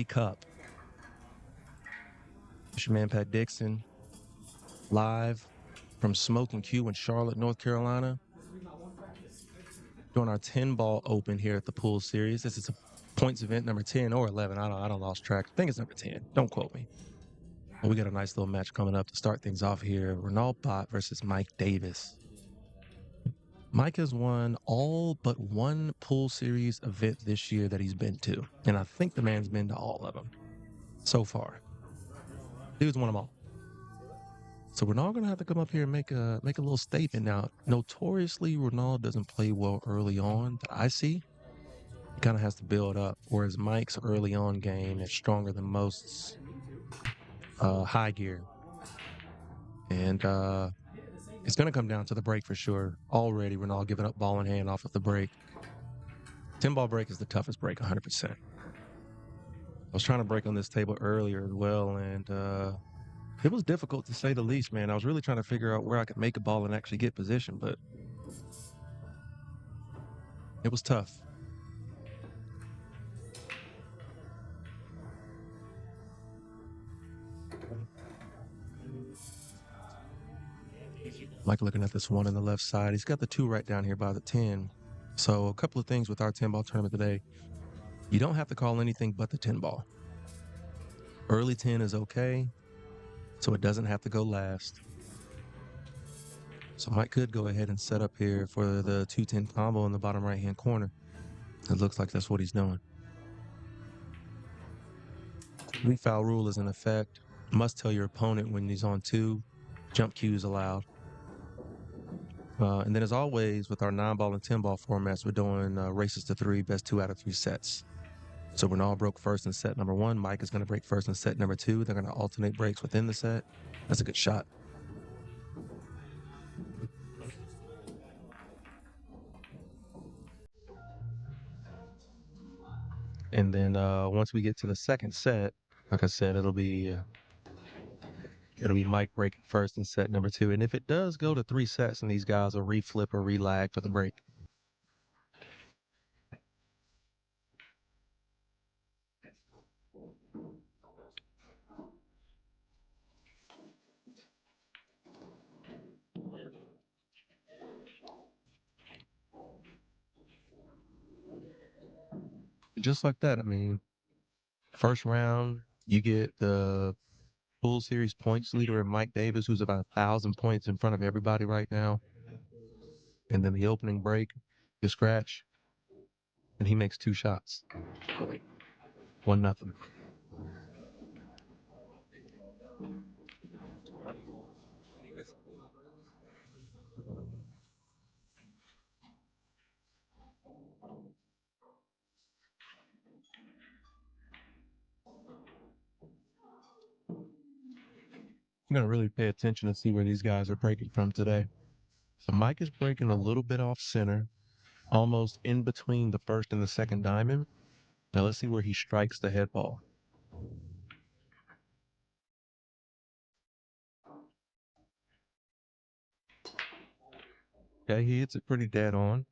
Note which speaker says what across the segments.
Speaker 1: Cup. It's your man Pat Dixon, live from Smokin Cue in Charlotte, North Carolina, doing our 10-ball open here at the pool series. This is a points event number 10 or 11. I don't lost track. I think it's number 10. Don't quote me. But we got a nice little match coming up to start things off here. Runal Bhatt versus Mike Davis. Mike has won all but one pool series event this year that he's been to, and I think the man's been to all of them so far. Dude's won them all. So Runal gonna have to come up here and make a little statement. Now, notoriously, Runal doesn't play well early on that I see. He kind of has to build up, whereas Mike's early on game is stronger than most high gear. And it's gonna come down to the break for sure. Already, Runal giving up ball in hand off of the break. 10-ball break is the toughest break, 100%. I was trying to break on this table earlier as well, and it was difficult to say the least, man. I was really trying to figure out where I could make a ball and actually get position, but it was tough. Mike looking at this one on the left side. He's got the 2 right down here by the 10. So a couple of things with our 10-ball tournament today. You don't have to call anything but the 10-ball. Early 10 is okay, so it doesn't have to go last. So Mike could go ahead and set up here for the 2-10 combo in the bottom right-hand corner. It looks like that's what he's doing. Lead foul rule is in effect. Must tell your opponent when he's on 2. Jump cues allowed. And then as always, with our 9-ball and 10-ball formats, we're doing races to 3, best 2 out of 3 sets. So Runal broke first in set number 1. Mike is going to break first in set number 2. They're going to alternate breaks within the set. That's a good shot. And then once we get to the second set, like I said, it'll be Mike breaking first in set number 2. And if it does go to 3 sets and these guys will reflip or relag for the break. Just like that, I mean, first round, you get the full series points leader in Mike Davis, who's about 1,000 points in front of everybody right now. And then the opening break, you scratch, and he makes 2 shots. 1-0. I'm going to really pay attention to see where these guys are breaking from today. So Mike is breaking a little bit off center, almost in between the first and the second diamond. Now let's see where he strikes the head ball. Okay, he hits it pretty dead on.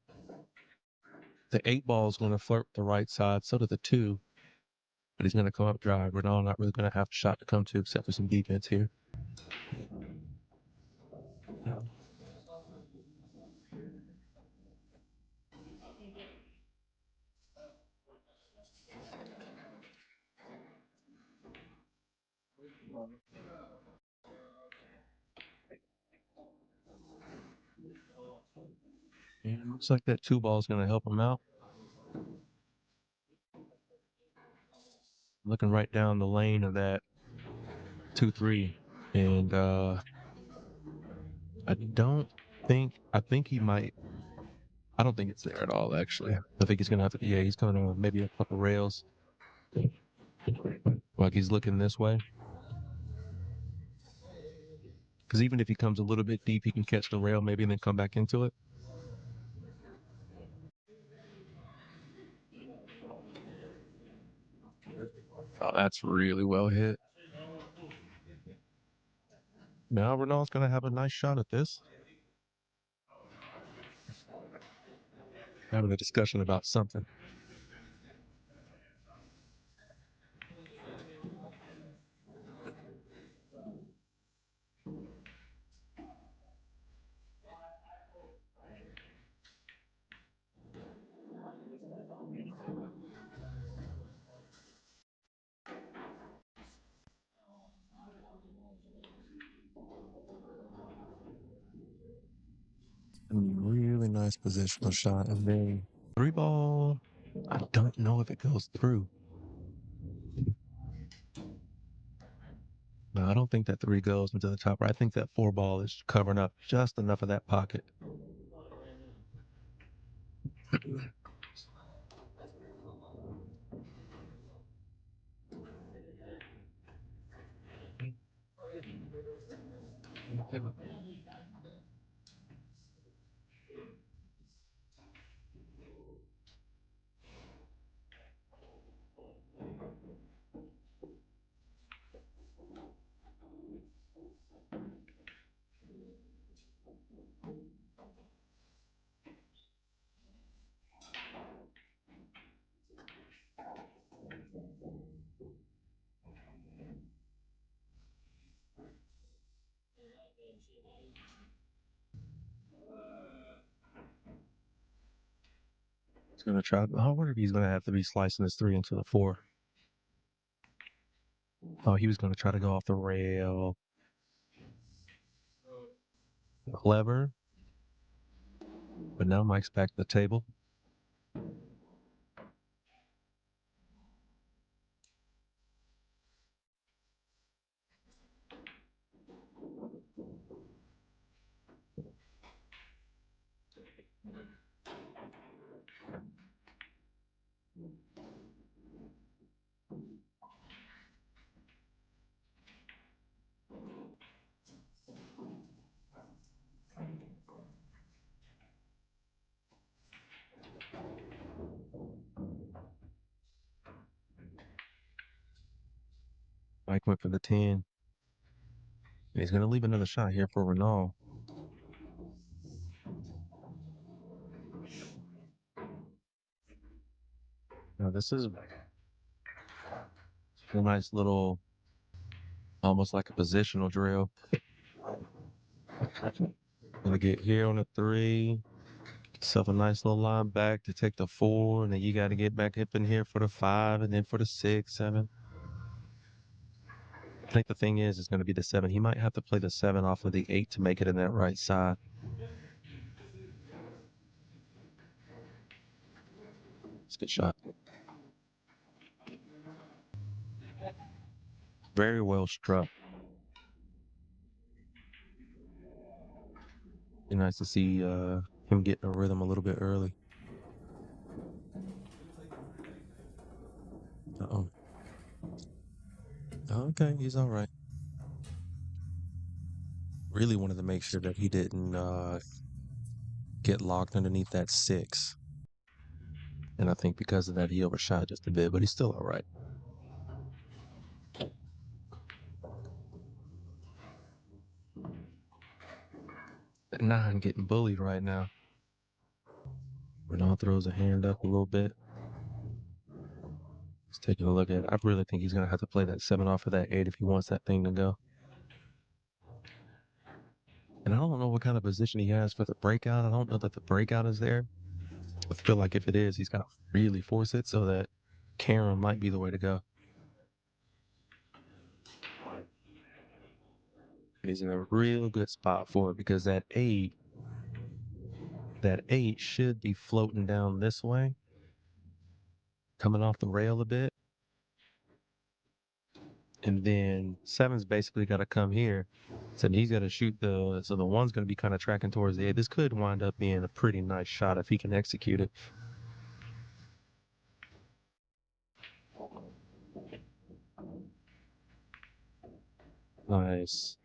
Speaker 1: The 8 ball is going to flirt the right side, so do the 2. But he's going to come up dry. Runal not really going to have a shot to come to except for some defense here. And looks like that 2 ball is going to help him out. Looking right down the lane of that 2-3. And I think he might. I don't think it's there at all, actually. I think he's going to have to, yeah, he's coming on maybe a couple rails. Like he's looking this way. Because even if he comes a little bit deep, he can catch the rail maybe and then come back into it. Oh, that's really well hit. Now Renal's going to have a nice shot at this. Having a discussion about something. nice positional shot. And then 3-ball, I don't know if it goes through. No, I don't think that 3 goes into the top right. I think that 4-ball is covering up just enough of that pocket. He's gonna try. I wonder if he's gonna have to be slicing this 3 into the 4. Oh, he was gonna try to go off the rail. Clever. But now Mike's back to the table. Mike went for the 10. And he's gonna leave another shot here for Runal. Now this is a nice little, almost like a positional drill. Gonna get here on the 3. Yourself a nice little line back to take the 4, and then you got to get back up in here for the 5, and then for the 6, 7. I think the thing is, it's going to be the 7. He might have to play the 7 off of the 8 to make it in that right side. It's a good shot. Very well struck. Be nice to see him getting a rhythm a little bit early. Uh-oh. Okay, he's all right. Really wanted to make sure that he didn't get locked underneath that 6. And I think because of that, he overshot just a bit, but he's still all right. That 9 getting bullied right now. Runal throws a hand up a little bit. He's taking a look at it. I really think he's going to have to play that 7 off of that 8 if he wants that thing to go. And I don't know what kind of position he has for the breakout. I don't know that the breakout is there. I feel like if it is, he's got to really force it so that Karen might be the way to go. He's in a real good spot for it because that 8 should be floating down this way, coming off the rail a bit. And then 7's basically got to come here. So he's got to shoot so the 1's going to be kind of tracking towards the 8. This could wind up being a pretty nice shot if he can execute it. Nice.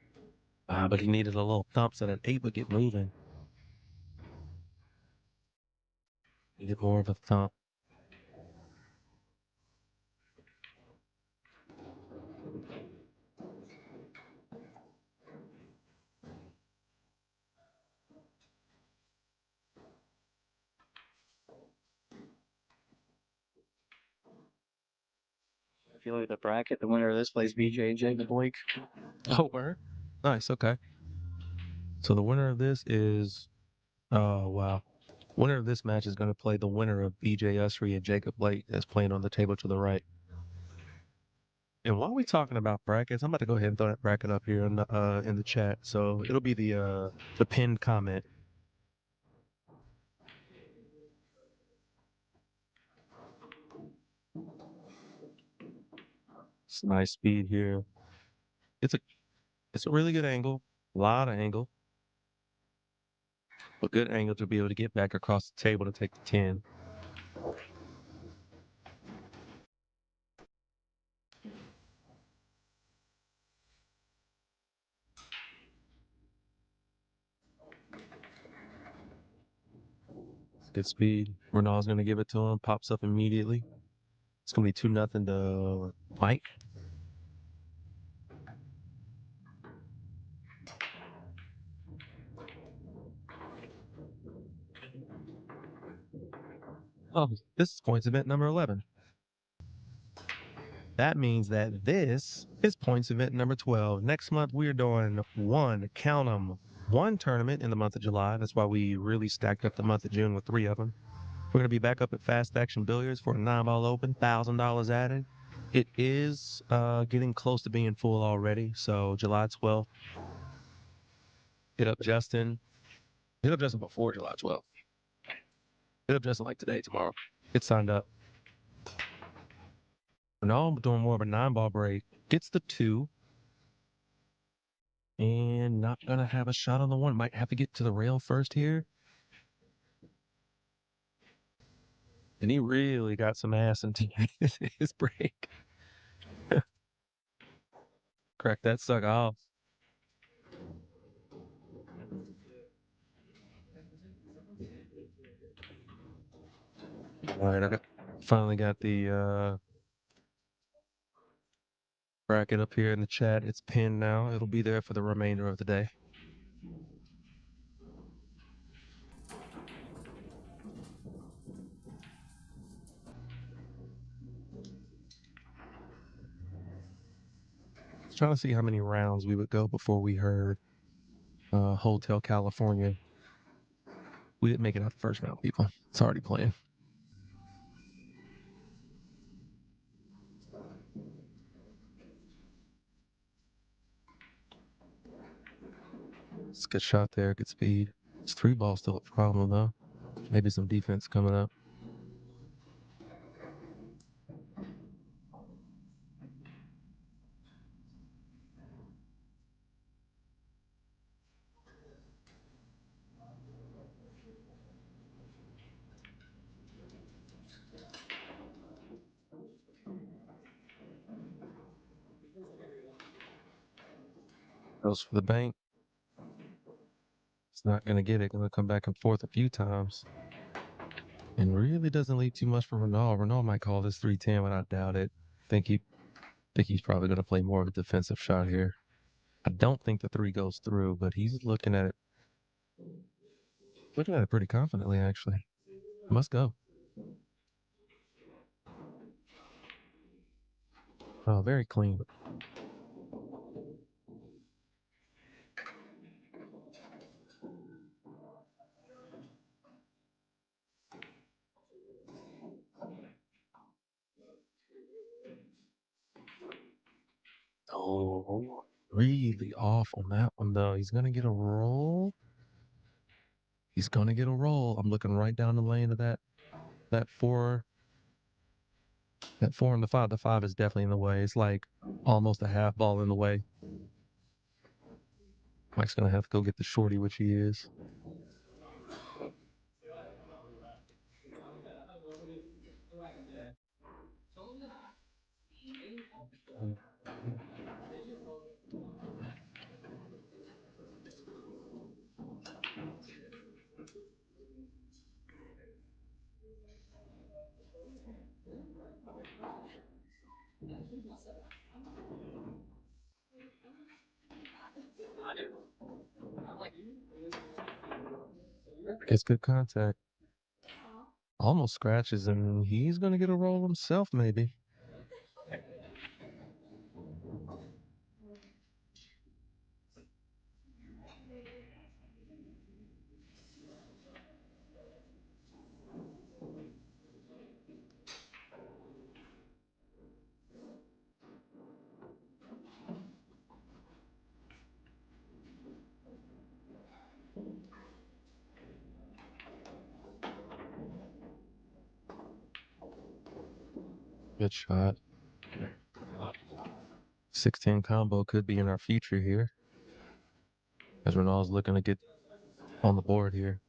Speaker 1: But he needed a little thump so that 8 would get moving. Needed more of a thump.
Speaker 2: If you look at the bracket, the winner of this plays BJ and Jacob Blake.
Speaker 1: Oh, word. Nice. Okay. So the winner of this is, oh, wow. Winner of this match is going to play the winner of BJ Usry and Jacob Blake that's playing on the table to the right. And while we're talking about brackets, I'm about to go ahead and throw that bracket up here in the chat. So it'll be the pinned comment. It's nice speed here. It's a it's a really good angle, a lot of angle, a good angle to be able to get back across the table to take the 10. Good speed. Ronald's gonna give it to him. Pops up immediately. It's gonna be 2-0 to Mike. Oh, this is points event number 11. That means that this is points event number 12. Next month, we're doing count 'em, one tournament in the month of July. That's why we really stacked up the month of June with 3 of them. We're going to be back up at Fast Action Billiards for a 9-ball open, $1,000 added. It is getting close to being full already. So July 12th, hit up Justin. Hit up Justin before July 12th. Hit up Justin like today, tomorrow. Get signed up. No, I'm doing more of a 9-ball break. Gets the 2. And not going to have a shot on the 1. Might have to get to the rail first here. And he really got some ass into his break. Crack that sucker off. All right, finally got the bracket up here in the chat. It's pinned now. It'll be there for the remainder of the day. Trying to see how many rounds we would go before we heard Hotel California. We didn't make it out the first round, people. It's already playing. It's a good shot there, good speed. It's 3 balls still a problem though. Maybe some defense coming up. Goes for the bank. It's not going to get it. Going to come back and forth a few times. And really doesn't leave too much for Runal. Runal might call this 310, but I doubt it. Think he's probably going to play more of a defensive shot here. I don't think the 3 goes through, but he's looking at it pretty confidently, actually. Must go. Oh, very clean. Oh, really off on that one, though. He's going to get a roll. He's going to get a roll. I'm looking right down the lane of that 4. That 4 and the 5. The 5 is definitely in the way. It's like almost a half ball in the way. Mike's going to have to go get the shorty, which he is. Gets good contact. Almost scratches, and he's going to get a roll himself, maybe. Good shot. 6-10 combo could be in our future here, as Runal's looking to get on the board here.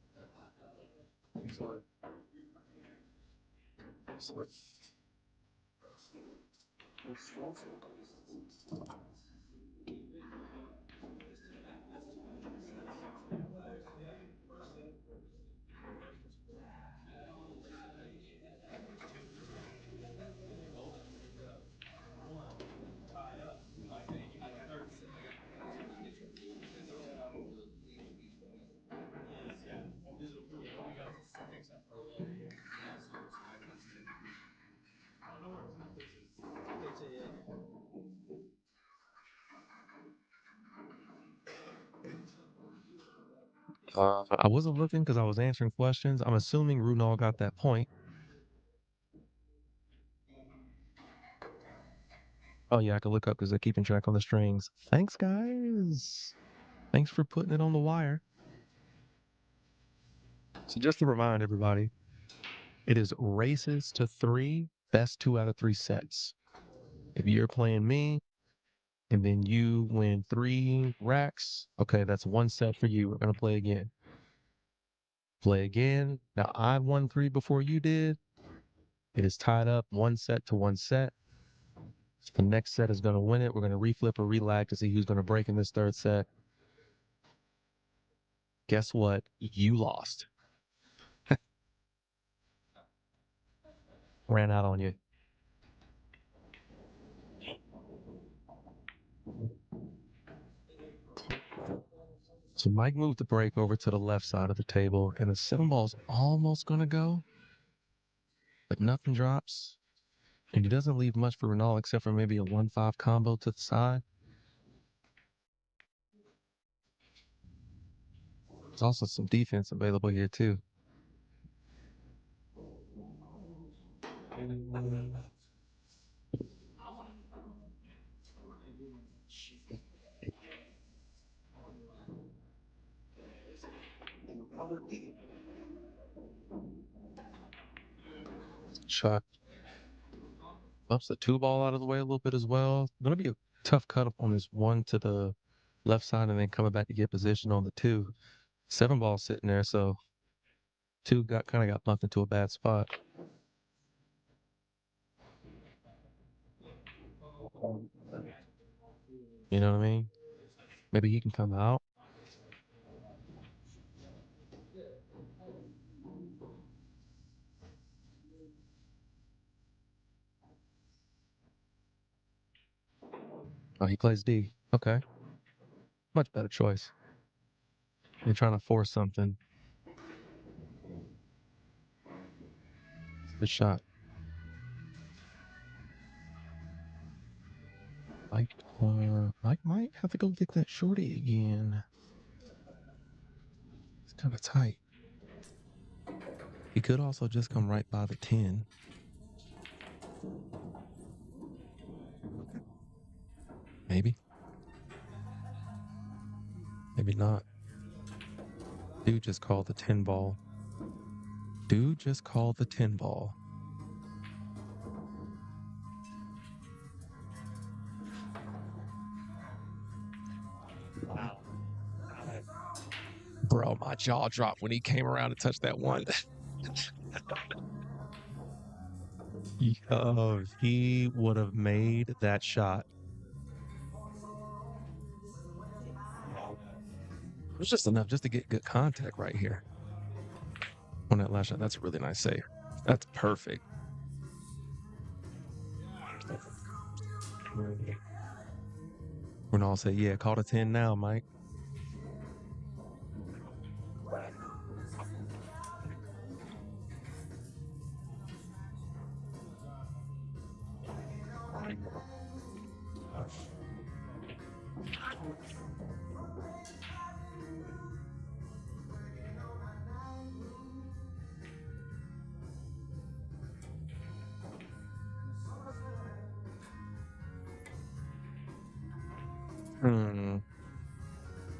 Speaker 1: I wasn't looking because I was answering questions. I'm assuming Runal got that point. Oh yeah, I can look up because they're keeping track on the strings. Thanks, guys. Thanks for putting it on the wire. So just to remind everybody, it is races to 3, best 2 out of 3 sets. If you're playing me and then you win 3 racks, okay, that's 1 set for you. We're gonna play again. Play again. Now I won 3 before you did. It is tied up 1 set to 1 set. So the next set is gonna win it. We're gonna reflip or relag to see who's gonna break in this 3rd set. Guess what? You lost. Ran out on you. So Mike moved the break over to the left side of the table, and the 7 ball's almost gonna go, but nothing drops. And he doesn't leave much for Runal except for maybe a 1-5 combo to the side. There's also some defense available here too. Shot bumps the 2 ball out of the way a little bit as well. Gonna be a tough cut up on this 1 to the left side and then coming back to get position on the 2. 7 ball sitting there, so 2 kind of got bumped into a bad spot. You know what I mean? Maybe he can come out. Oh, he plays D. Okay. Much better choice. You're trying to force something. Good shot. Mike might have to go get that shorty again. It's kind of tight. He could also just come right by the 10. Maybe. Maybe not. Dude just called the 10 ball. Dude just called the 10 ball. Bro, my jaw dropped when he came around to touch that 1. Oh, he would have made that shot. It was just enough just to get good contact right here. On that last shot, that's a really nice save. That's perfect. Runal said, yeah, call the 10 now, Mike.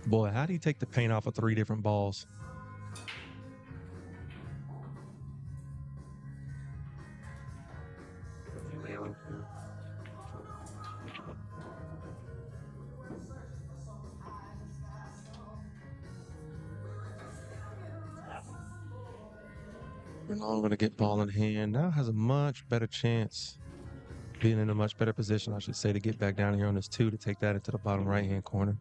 Speaker 1: Boy, how do you take the paint off of 3 different balls? Runal going to get ball in hand. Now has a much better chance, being in a much better position, I should say, to get back down here on this 2 to take that into the bottom right-hand corner.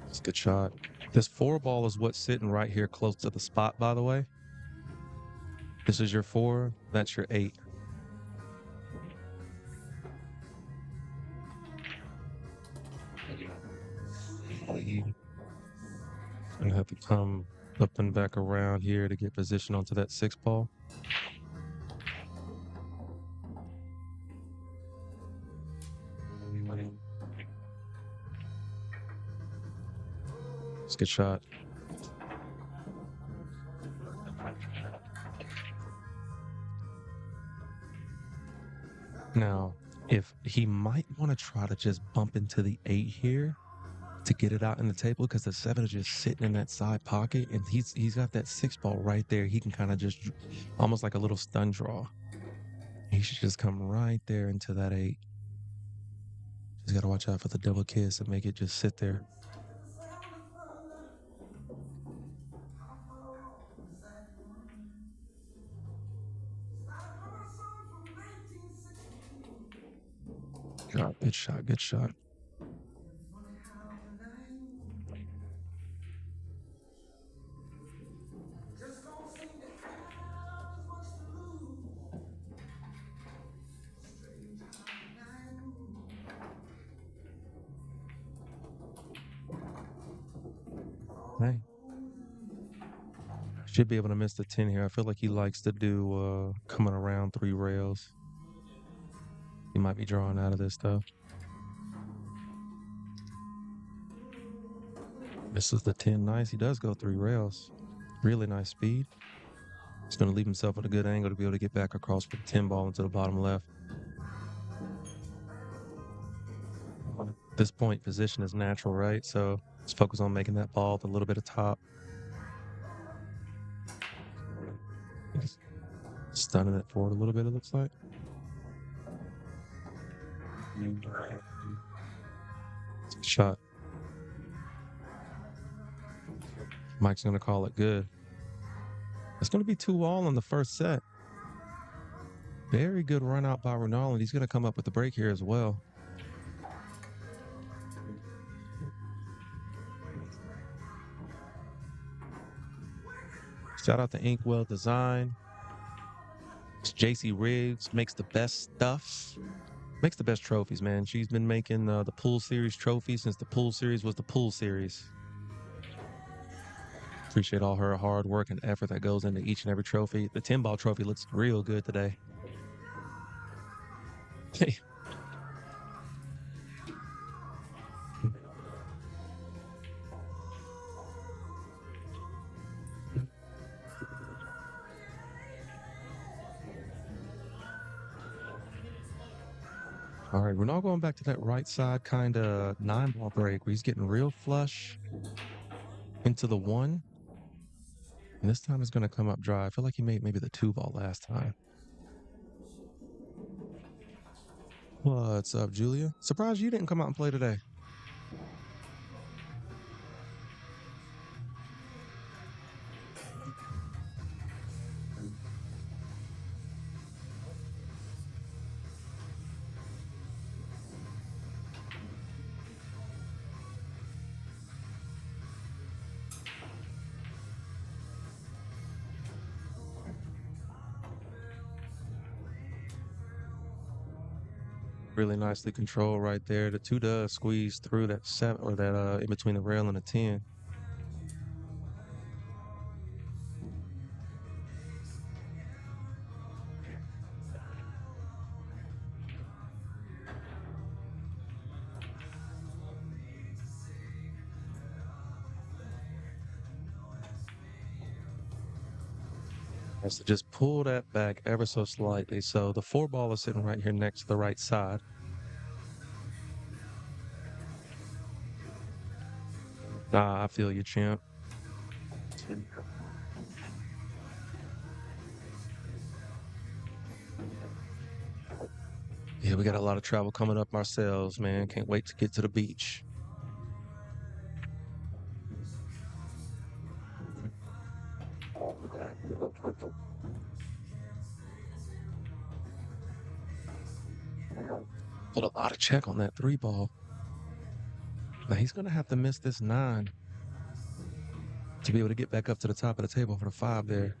Speaker 1: It's a good shot. This 4 ball is what's sitting right here close to the spot, by the way. This is your 4. That's your 8. Gonna have to come up and back around here to get position onto that 6 ball. It's a good shot. Now, if he might want to try to just bump into the 8 here to get it out in the table, because the 7 is just sitting in that side pocket, and he's got that 6 ball right there. He can kind of just almost like a little stun draw. He should just come right there into that 8. Just got to watch out for the double kiss and make it just sit there. God, good shot, good shot. Hey. Should be able to miss the 10 here. I feel like he likes to do coming around 3 rails. He might be drawing out of this though. Misses the 10. Nice. He does go 3 rails. Really nice speed. He's going to leave himself at a good angle to be able to get back across with the 10 ball into the bottom left. At this point, position is natural, right? So let's focus on making that ball with a little bit of top. Stunning it forward a little bit, it looks like. Shot. Mike's going to call it good. It's going to be 2-all in the first set. Very good run out by Runal, and he's going to come up with the break here as well. Shout out to InkWell Design. JC Riggs makes the best stuff. Makes the best trophies, man. She's been making the Pool Series trophy since the Pool Series was the Pool Series. Appreciate all her hard work and effort that goes into each and every trophy. The 10-ball trophy looks real good today. Hey. All right, we're now going back to that right side kind of 9-ball break where he's getting real flush into the 1. And this time it's going to come up dry. I feel like he made maybe the 2-ball last time. What's up, Julia? Surprised you didn't come out and play today. Really nicely controlled right there. The 2 does squeeze through that 7 or that in between the rail and the 10. So just pull that back ever so slightly. So the 4 ball is sitting right here next to the right side. I feel you, champ. Yeah, we got a lot of travel coming up ourselves, man. Can't wait to get to the beach. Put a lot of check on that 3 ball. Now he's gonna have to miss this 9 to be able to get back up to the top of the table for the 5 there.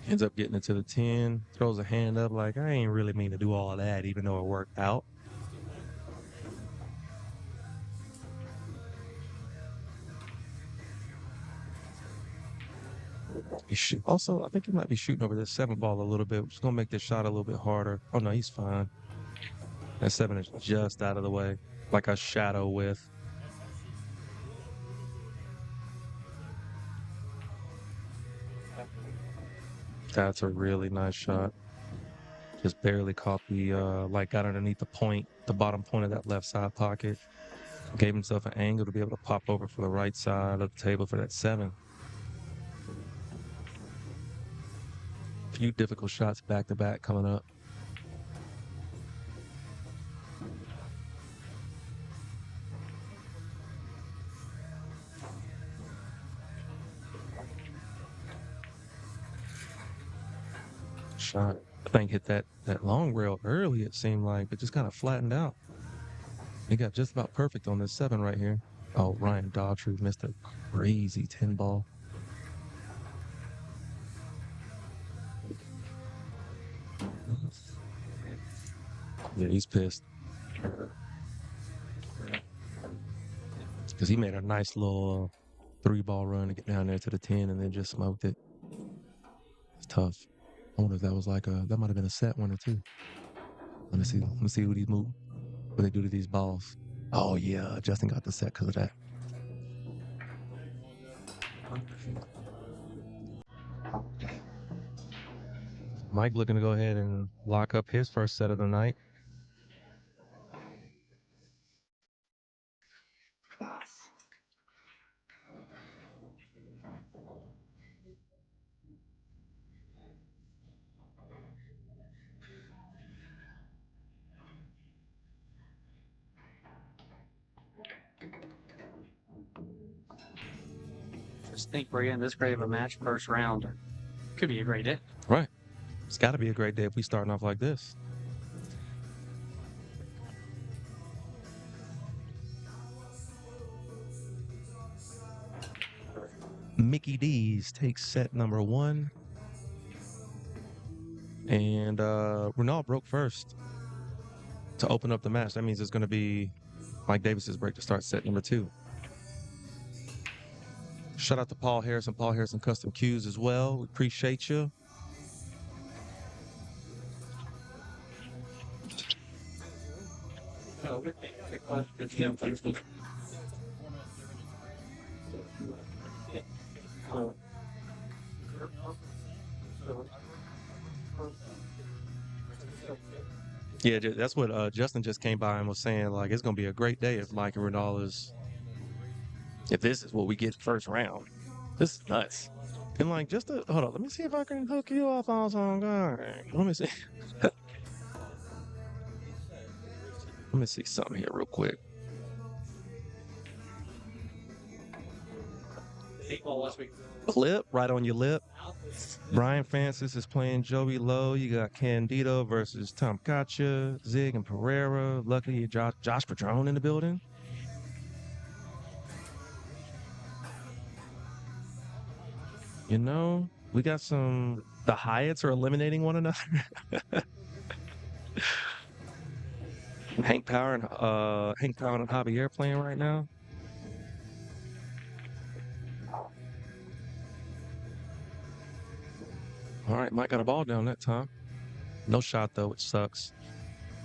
Speaker 1: Ends up getting it to the 10, throws a hand up like, I ain't really mean to do all of that, even though it worked out. Also, I think he might be shooting over this 7 ball a little bit, which is going to make this shot a little bit harder. Oh, no, he's fine. That 7 is just out of the way, like a shadow with. That's a really nice shot. Just barely caught the, got underneath the point, the bottom point of that left side pocket. Gave himself an angle to be able to pop over for the right side of the table for that 7. Few difficult shots back to back coming up. Shot. I think hit that long rail early, it seemed like, but just kind of flattened out. He got just about perfect on this 7 right here. Oh, Ryan Daughtry missed a crazy 10 ball. Yeah, he's pissed. Because he made a nice little 3-ball run to get down there to the 10 and then just smoked it. It's tough. I wonder if that was that might have been a set winner too. Let me see what they do to these balls. Oh yeah, Justin got the set because of that. Mike looking to go ahead and lock up his first set of the night.
Speaker 2: Just think we're getting this great of a match first round. Could be a great day.
Speaker 1: Right. It's got to be a great day if we starting off like this. Mickey D's takes set number 1. And Runal broke first to open up the match. That means it's going to be Mike Davis's break to start set number 2. Shout out to Paul Harrison Custom Cues as well. We appreciate you. Yeah, that's what Justin just came by and was saying. Like, it's going to be a great day if Mike and Runal if this is what we get first round. This is nuts. And like, hold on, let me see if I can hook you up on some guy. Let me see. Let me see something here real quick. Clip right on your lip. Brian Francis is playing Joey Lowe. You got Candido versus Tom Kacha, Zig and Pereira. Luckily, Josh Padron in the building. You know, we got the Hyatts are eliminating one another. Hank Power and Javier playing right now. All right, Mike got a ball down that time. No shot though, which sucks.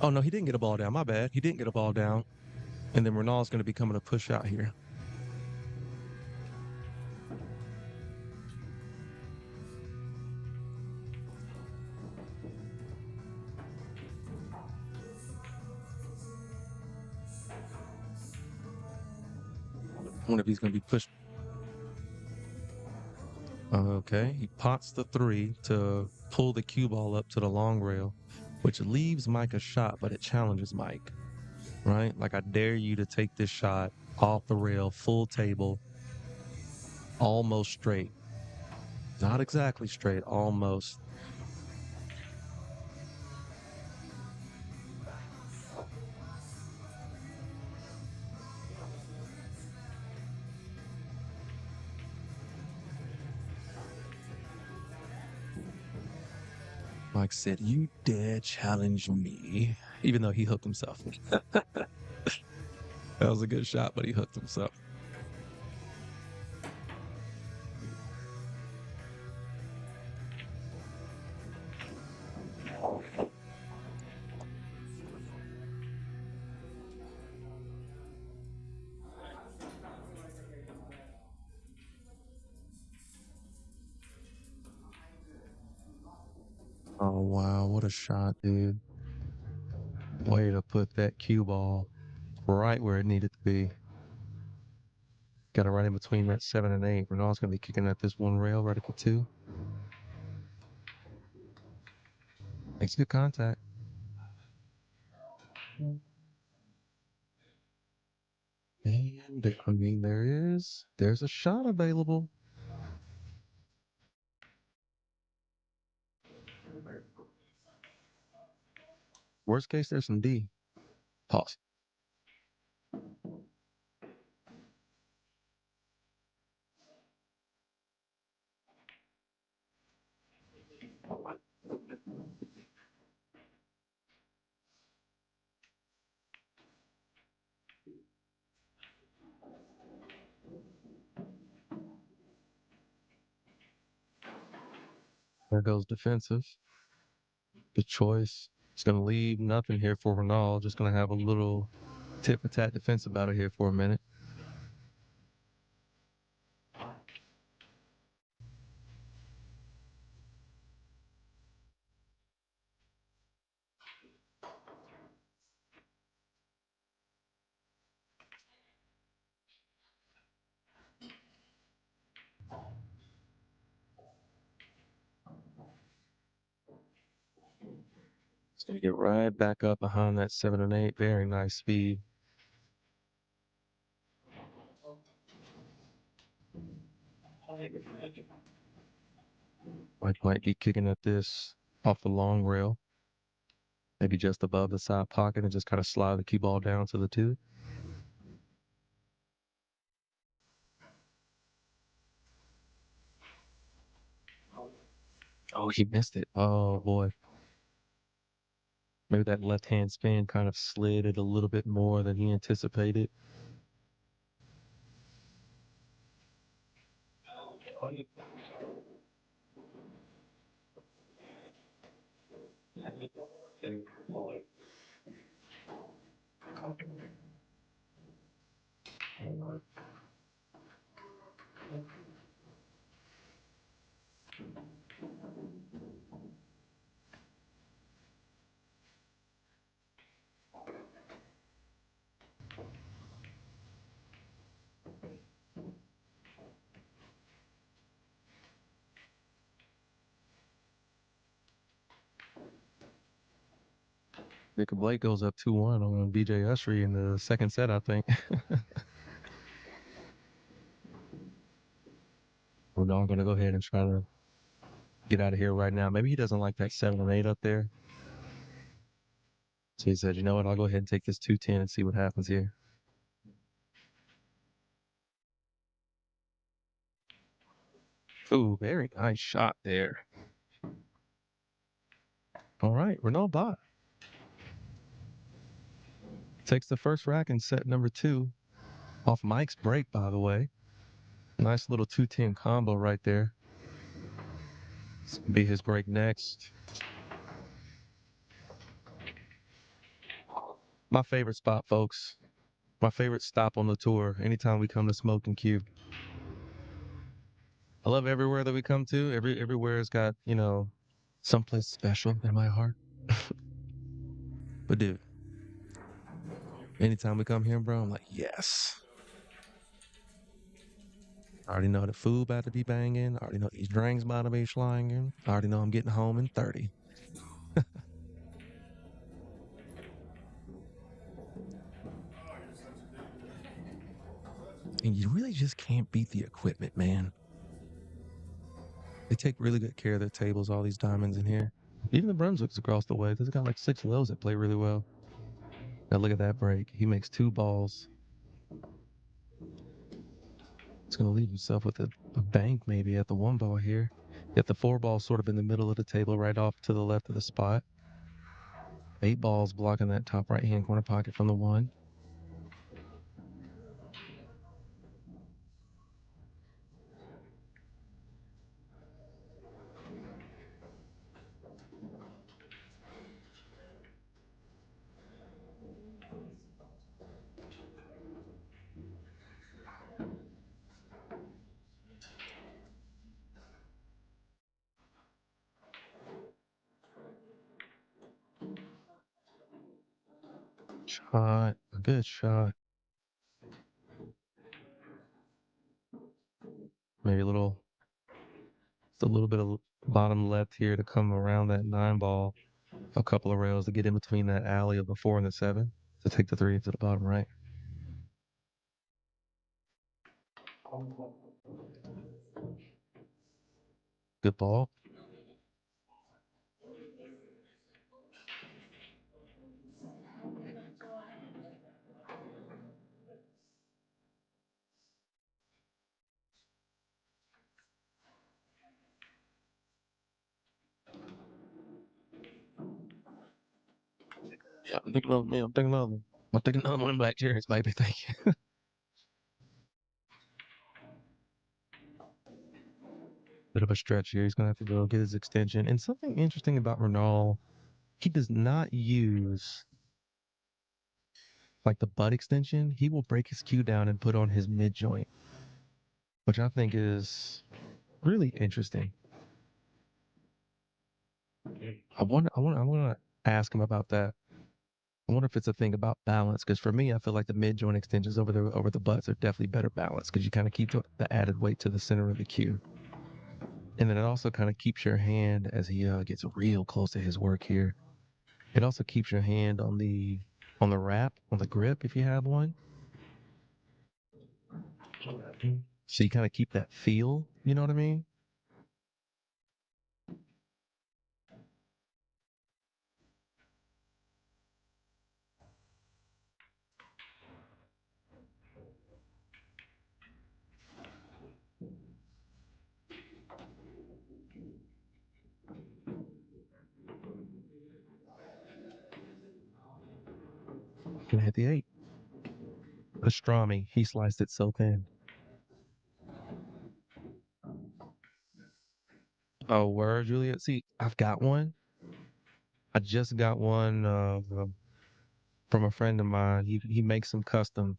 Speaker 1: Oh no, he didn't get a ball down. My bad. He didn't get a ball down. And then Runal's going to be coming to push out here. wonder if he's going to be pushed. Okay, he pots the 3 to pull the cue ball up to the long rail, which leaves Mike a shot, but it challenges Mike, right? Like, I dare you to take this shot off the rail, full table, almost straight. Not exactly straight, almost. Mike said, "You dare challenge me," even though he hooked himself. That was a good shot, but he hooked himself. Oh, wow. What a shot, dude. Way to put that cue ball right where it needed to be. Got it right in between that 7 and 8. Ronald's going to be kicking at this one rail right at the 2. Makes good contact. And I mean, there's a shot available. Worst case, there's some D. Pause. There goes defensive. Good choice. It's going to leave nothing here for Ronald. Just going to have a little tip for tat defensive battle here for a minute. It's going to get right back up behind that 7 and 8. Very nice speed. Mike might be kicking at this off the long rail. Maybe just above the side pocket and just kind of slide the cue ball down to the 2. Oh, he missed it. Oh, boy. Maybe that left-hand spin kind of slid it a little bit more than he anticipated. Jacob Blake goes up 2-1 on BJ Usry in the second set, I think. We're not going to go ahead and try to get out of here right now. Maybe he doesn't like that 7 and 8 up there. So he said, you know what, I'll go ahead and take this 2-10 and see what happens here. Ooh, very nice shot there. All right, Runal Bhatt takes the first rack in set number 2 off Mike's break, by the way. Nice little 2-10 combo right there. This will be his break next. My favorite spot, folks. My favorite stop on the tour anytime we come to Smokin Cue. I love everywhere that we come to. Everywhere's got, someplace special in my heart. But dude, anytime we come here, bro, I'm like, yes. I already know the food about to be banging. I already know these drinks about to be slanging. I already know I'm getting home in 30. And you really just can't beat the equipment, man. They take really good care of their tables, all these diamonds in here. Even the Brunswicks across the way. There's got like 6 of those that play really well. Now look at that break. He makes 2 balls. It's going to leave himself with a bank maybe at the 1 ball here. Yet the 4 ball sort of in the middle of the table, right off to the left of the spot. 8 balls blocking that top right-hand corner pocket from the 1. Shot. A good shot. Maybe just a little bit of bottom left here to come around that 9 ball. A couple of rails to get in between that alley of the 4 and the 7 to take the 3 to the bottom right. Good ball. Yeah, I'm thinking another man. I'm thinking another one. I'm thinking another one in black cherries, baby. Thank you. Bit of a stretch here. He's gonna have to go get his extension. And something interesting about Runal, he does not use like the butt extension. He will break his cue down and put on his mid joint, which I think is really interesting. I want to ask him about that. I wonder if it's a thing about balance, because for me, I feel like the mid joint extensions over the butts are definitely better balanced because you kind of keep the added weight to the center of the cue, and then it also kind of keeps your hand as he gets real close to his work here. It also keeps your hand on the wrap on the grip if you have one, so you kind of keep that feel. You know what I mean? Gonna hit the 8. Pastrami, he sliced it so thin. Oh, word, Juliet. See, I've got one. I just got one from a friend of mine. He makes some custom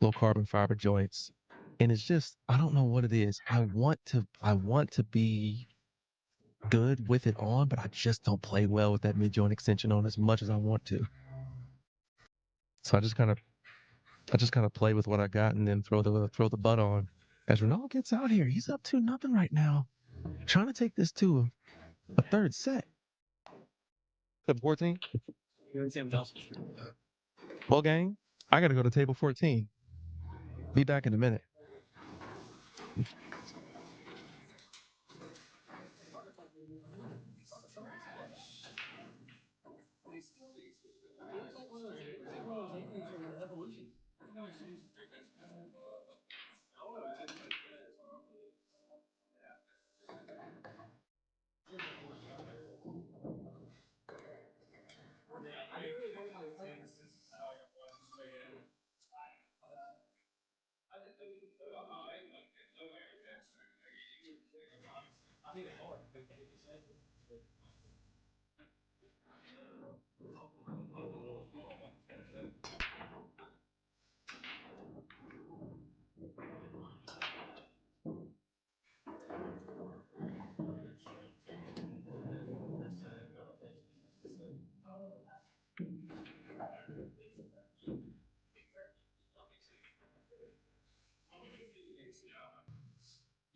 Speaker 1: low carbon fiber joints, and it's just I don't know what it is. I want to be good with it on, but I just don't play well with that mid joint extension on as much as I want to. So I just kind of play with what I got and then throw the butt on. As Ronaldo gets out here, he's up 2-0 right now, trying to take this to a third set. 14. Well, gang, I got to go to table 14. Be back in a minute.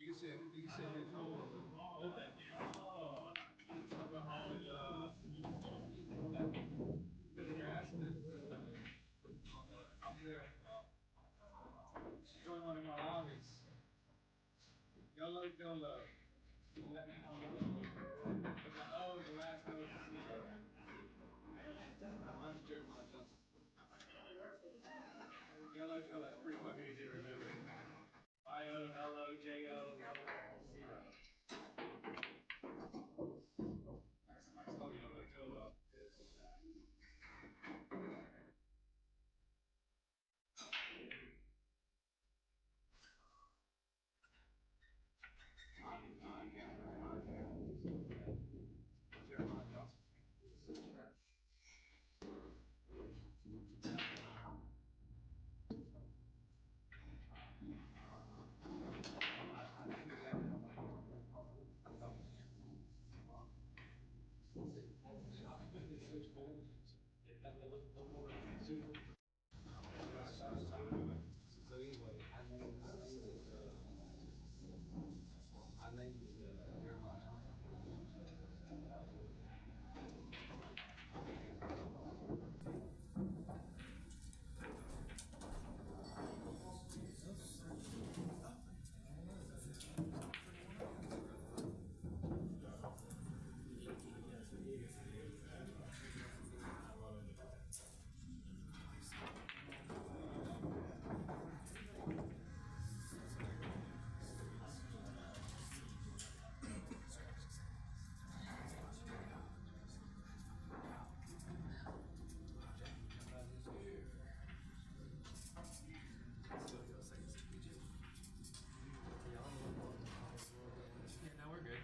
Speaker 3: Join one of my lobbies. YOLO, YOLO. Oh, the last note is zero. Mine's Jeremiah Johnson. YOLO, YOLO. That's pretty fucking easy to remember. YOLO, zero. Oh, YOLO, YOLO. Jeremiah Johnson. So anyway, I named it Jeremiah.
Speaker 4: Yeah, now we're good.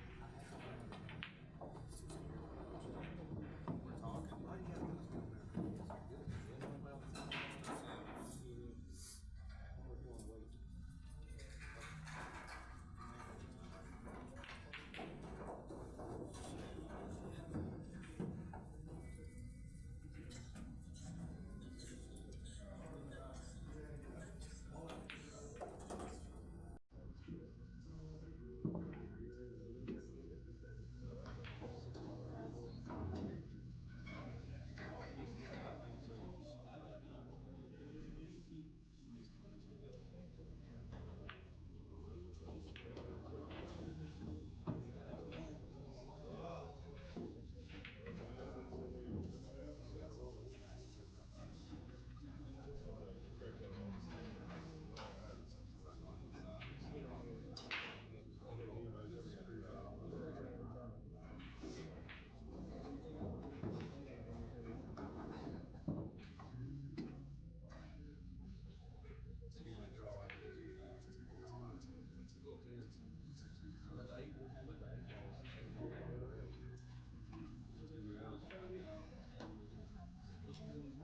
Speaker 3: We're talking.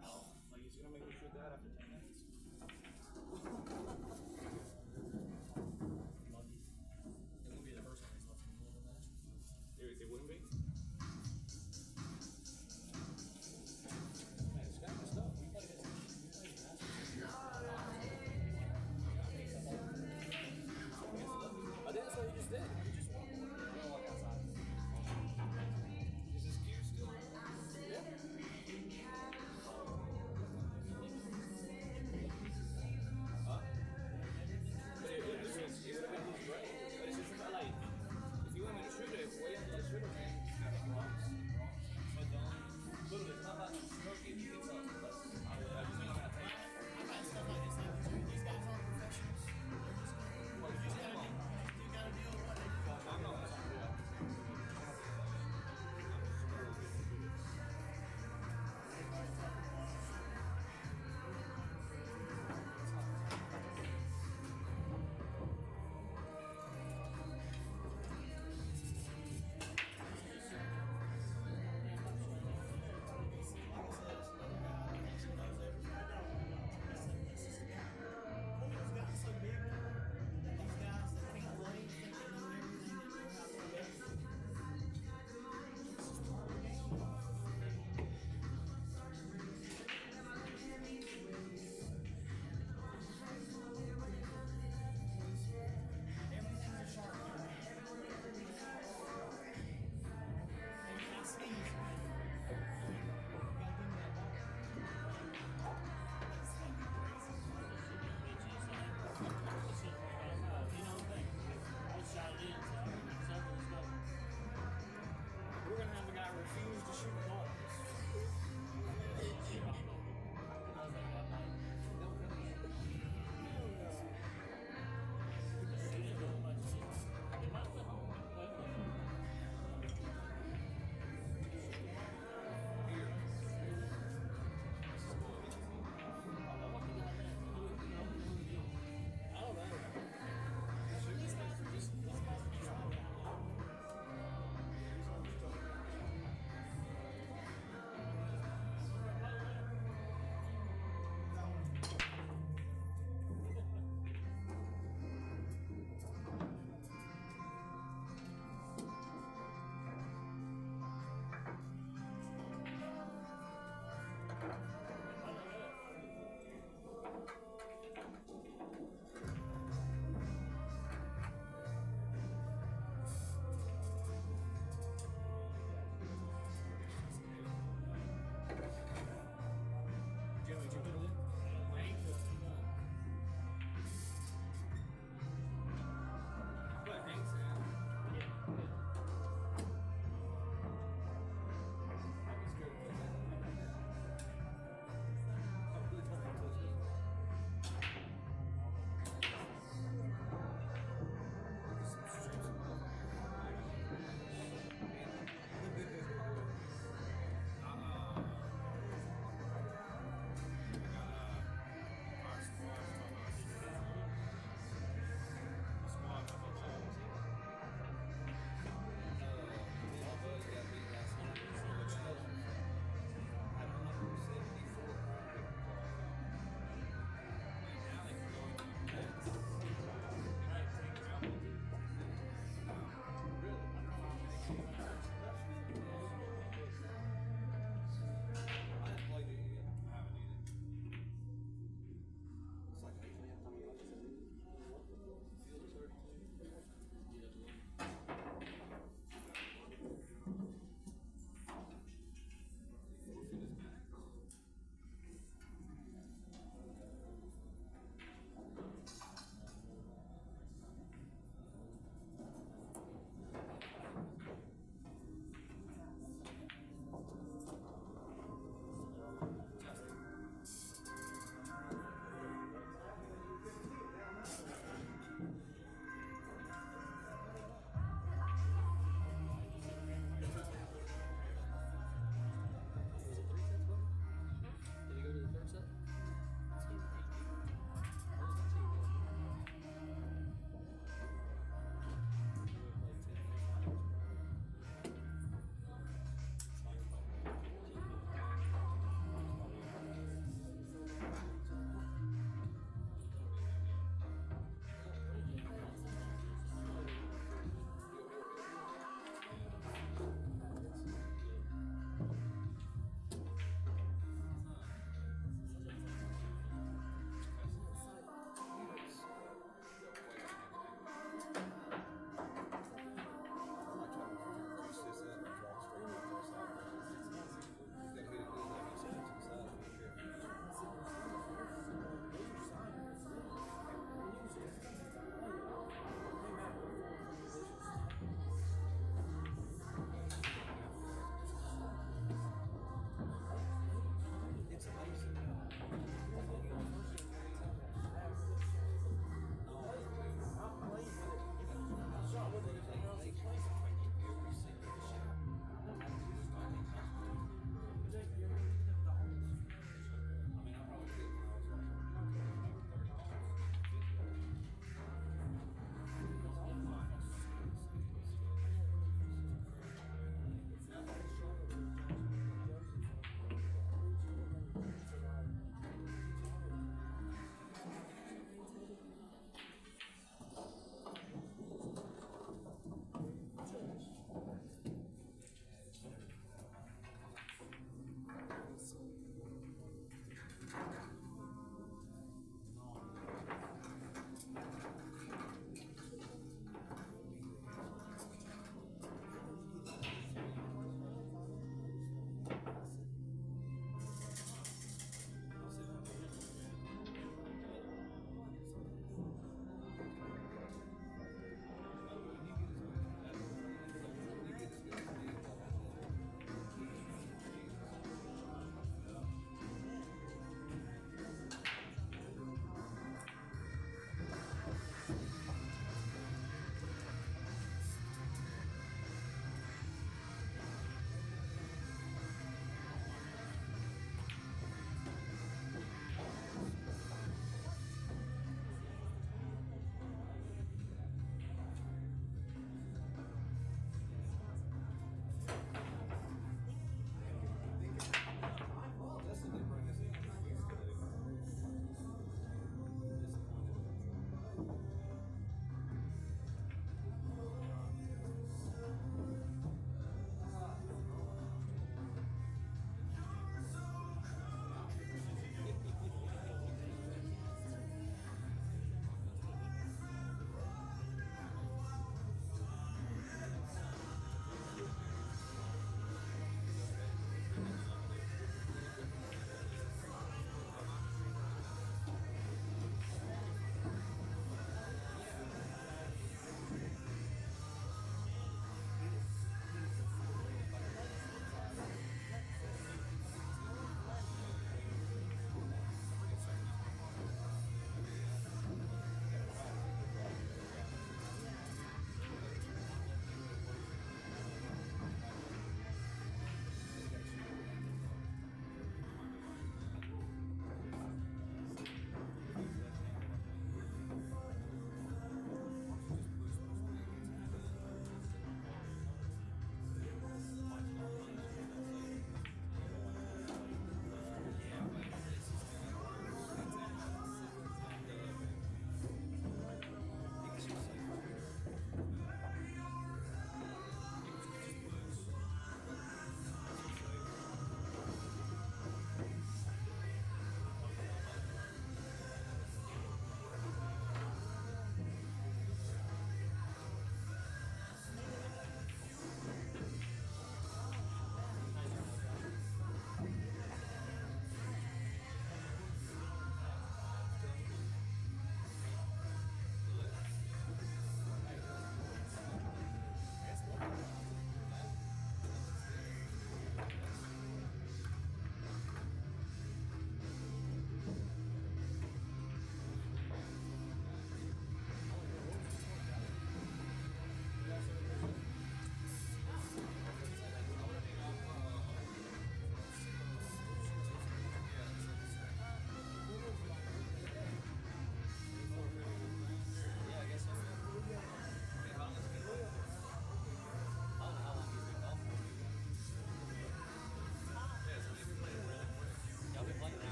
Speaker 3: Like he's gonna make me shoot that after 10 minutes.
Speaker 4: Lucky. It won't be the first time he's left in the middle of the match.
Speaker 3: It wouldn't be?
Speaker 4: Man, it's got my stuff. We played it. I think that's what he just did. He just won. We'll walk outside.
Speaker 3: Is this cue still?
Speaker 4: Yeah.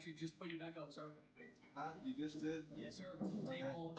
Speaker 5: actually just put you back up, sir.
Speaker 6: You just did?
Speaker 5: Yes, sir. Table